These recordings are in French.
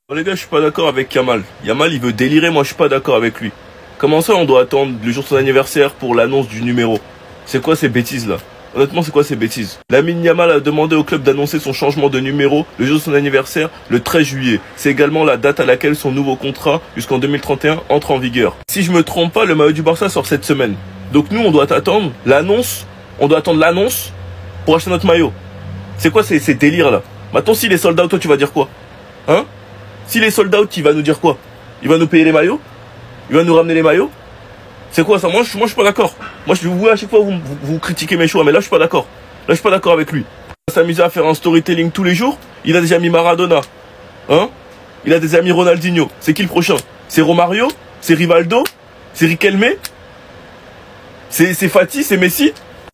Bon, les gars, je suis pas d'accord avec Yamal. Yamal, il veut délirer, moi je suis pas d'accord avec lui. Comment ça, on doit attendre le jour de son anniversaire pour l'annonce du numéro? C'est quoi ces bêtises là? Honnêtement, c'est quoi ces bêtises? Lamine Yamal a demandé au club d'annoncer son changement de numéro le jour de son anniversaire, le 13 juillet. C'est également la date à laquelle son nouveau contrat, jusqu'en 2031, entre en vigueur. Si je me trompe pas, le maillot du Barça sort cette semaine. Donc nous, on doit attendre l'annonce, pour acheter notre maillot. C'est quoi ces délires là? Maintenant, s'il est sold out, toi tu vas dire quoi? Hein? S'il est sold out, il va nous dire quoi? Il va nous payer les maillots? Il va nous ramener les maillots? C'est quoi ça? Moi je suis pas d'accord. Moi je vous à chaque fois vous critiquez mes choix, mais là je suis pas d'accord. Là je suis pas d'accord avec lui. Il va s'amuser à faire un storytelling tous les jours. Il a déjà mis Maradona. Hein? Il a déjà mis Ronaldinho. C'est qui le prochain? C'est Romario? C'est Rivaldo? C'est Riquelme? C'est Fati? C'est Messi?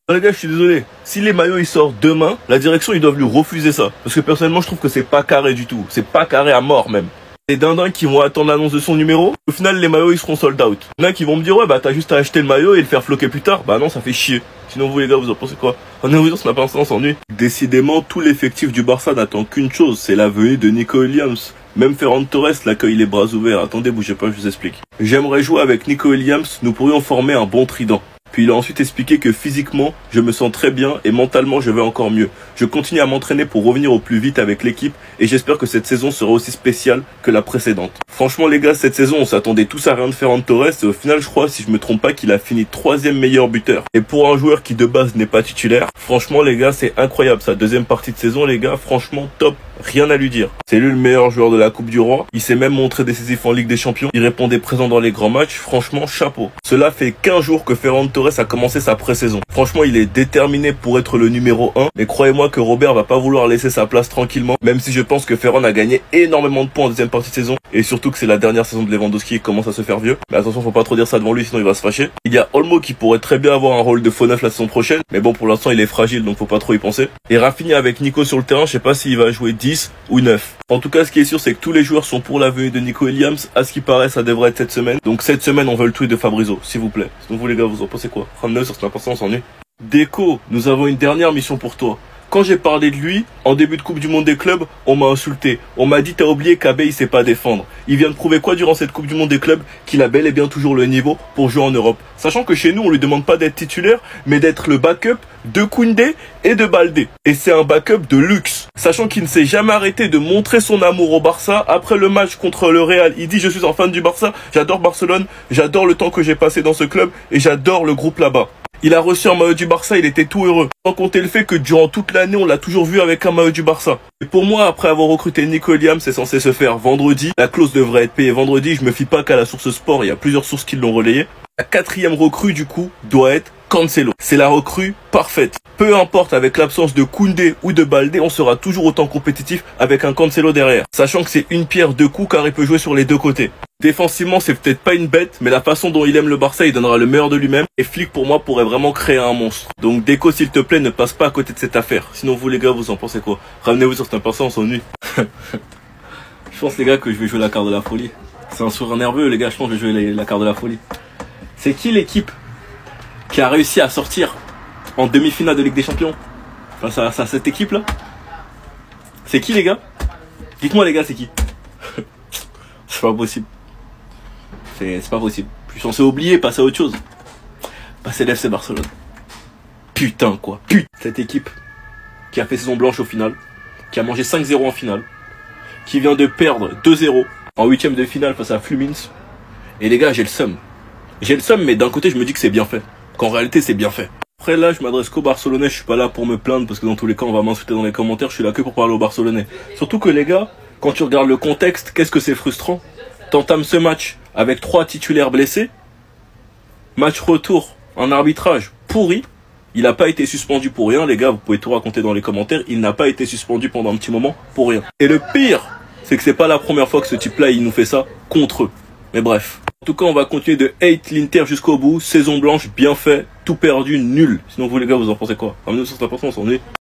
Les gars, je suis désolé. Si les maillots ils sortent demain, la direction ils doivent lui refuser ça. Parce que personnellement je trouve que c'est pas carré du tout. C'est pas carré à mort même. Les dindins qui vont attendre l'annonce de son numéro, au final les maillots ils seront sold out. Il y en a qui vont me dire ouais bah t'as juste à acheter le maillot et le faire floquer plus tard. Bah non, ça fait chier. Sinon vous les gars, vous en pensez quoi? On est vous on n'a pas on s'ennuie. Décidément tout l'effectif du Barça n'attend qu'une chose, c'est la venue de Nico Williams. Même Ferran Torres l'accueille les bras ouverts. Attendez, bougez pas, je vous explique. J'aimerais jouer avec Nico Williams, nous pourrions former un bon trident. Puis il a ensuite expliqué que physiquement, je me sens très bien et mentalement, je vais encore mieux. Je continue à m'entraîner pour revenir au plus vite avec l'équipe et j'espère que cette saison sera aussi spéciale que la précédente. Franchement les gars, cette saison, on s'attendait tous à rien de Ferran Torres et au final, je crois, si je me trompe pas, qu'il a fini 3e meilleur buteur. Et pour un joueur qui de base n'est pas titulaire, franchement les gars, c'est incroyable. Sa deuxième partie de saison, les gars, franchement top. Rien à lui dire. C'est lui le meilleur joueur de la Coupe du Roi. Il s'est même montré décisif en Ligue des Champions. Il répondait présent dans les grands matchs. Franchement, chapeau. Cela fait 15 jours que Ferran Torres a commencé sa pré-saison. Franchement, il est déterminé pour être le numéro 1. Mais croyez-moi que Robert va pas vouloir laisser sa place tranquillement. Même si je pense que Ferran a gagné énormément de points en deuxième partie de saison. Et surtout que c'est la dernière saison de Lewandowski qui commence à se faire vieux. Mais attention, faut pas trop dire ça devant lui, sinon il va se fâcher. Il y a Olmo qui pourrait très bien avoir un rôle de faux neuf la saison prochaine. Mais bon, pour l'instant, il est fragile, donc faut pas trop y penser. Et Rafinha avec Nico sur le terrain, je sais pas s'il va jouer 10 ou 9. En tout cas, ce qui est sûr, c'est que tous les joueurs sont pour la venue de Nico Williams. À ce qui paraît, ça devrait être cette semaine. Donc cette semaine, on veut le tweet de Fabrizio, s'il vous plaît. Sinon vous les gars, vous en pensez quoi? 39 sur cette importance, on s'ennuie. Déco, nous avons une dernière mission pour toi. Quand j'ai parlé de lui, en début de Coupe du Monde des clubs, on m'a insulté. On m'a dit t'as oublié qu'Abe il sait pas défendre. Il vient de prouver quoi durant cette Coupe du Monde des clubs? Qu'il a bel et bien toujours le niveau pour jouer en Europe. Sachant que chez nous, on lui demande pas d'être titulaire, mais d'être le backup de Koundé et de Baldé. Et c'est un backup de luxe. Sachant qu'il ne s'est jamais arrêté de montrer son amour au Barça. Après le match contre le Real, il dit je suis un fan du Barça, j'adore Barcelone, j'adore le temps que j'ai passé dans ce club et j'adore le groupe là-bas. Il a reçu un maillot du Barça, il était tout heureux. Sans compter le fait que durant toute l'année, on l'a toujours vu avec un maillot du Barça. Et pour moi, après avoir recruté Nico Williams, c'est censé se faire vendredi. La clause devrait être payée vendredi. Je me fie pas qu'à la source sport, il y a plusieurs sources qui l'ont relayé. La 4e recrue, du coup, doit être Cancelo. C'est la recrue parfaite. Peu importe, avec l'absence de Koundé ou de Baldé, on sera toujours autant compétitif avec un Cancelo derrière. Sachant que c'est une pierre deux coups car il peut jouer sur les deux côtés. Défensivement, c'est peut-être pas une bête, mais la façon dont il aime le Barça, il donnera le meilleur de lui-même. Et Flick, pour moi, pourrait vraiment créer un monstre. Donc, Déco, s'il te plaît, ne passe pas à côté de cette affaire. Sinon, vous, les gars, vous en pensez quoi? Ramenez-vous sur cette personne, on s'ennuie. Je pense, les gars, que je vais jouer la carte de la folie. C'est un sourire nerveux, les gars, je pense que je vais jouer la carte de la folie. C'est qui l'équipe qui a réussi à sortir en demi-finale de Ligue des Champions face à cette équipe-là? C'est qui, les gars? Dites-moi, les gars, c'est qui? C'est pas possible. C'est pas possible. Je suis censé oublier, passer à autre chose. Passer l'FC Barcelone. Putain, quoi. Putain. Cette équipe qui a fait saison blanche au final, qui a mangé 5-0 en finale, qui vient de perdre 2-0 en 8e de finale face à Fluminense. Et les gars, j'ai le seum. J'ai le seum, mais d'un côté, je me dis que c'est bien fait. Qu'en réalité, c'est bien fait. Après, là, je m'adresse qu'aux Barcelonais. Je suis pas là pour me plaindre, parce que dans tous les cas, on va m'insulter dans les commentaires. Je suis là que pour parler aux Barcelonais. Surtout que les gars, quand tu regardes le contexte, qu'est-ce que c'est frustrant? T'entames ce match avec 3 titulaires blessés. Match retour, un arbitrage pourri. Il n'a pas été suspendu pour rien, les gars, vous pouvez tout raconter dans les commentaires. Il n'a pas été suspendu pendant un petit moment pour rien. Et le pire, c'est que c'est pas la première fois que ce type-là, il nous fait ça contre eux. Mais bref. En tout cas, on va continuer de hate l'Inter jusqu'au bout. Saison blanche, bien fait, tout perdu, nul. Sinon, vous les gars, vous en pensez quoi? Ramenez-nous sur cette personne, on s'en est.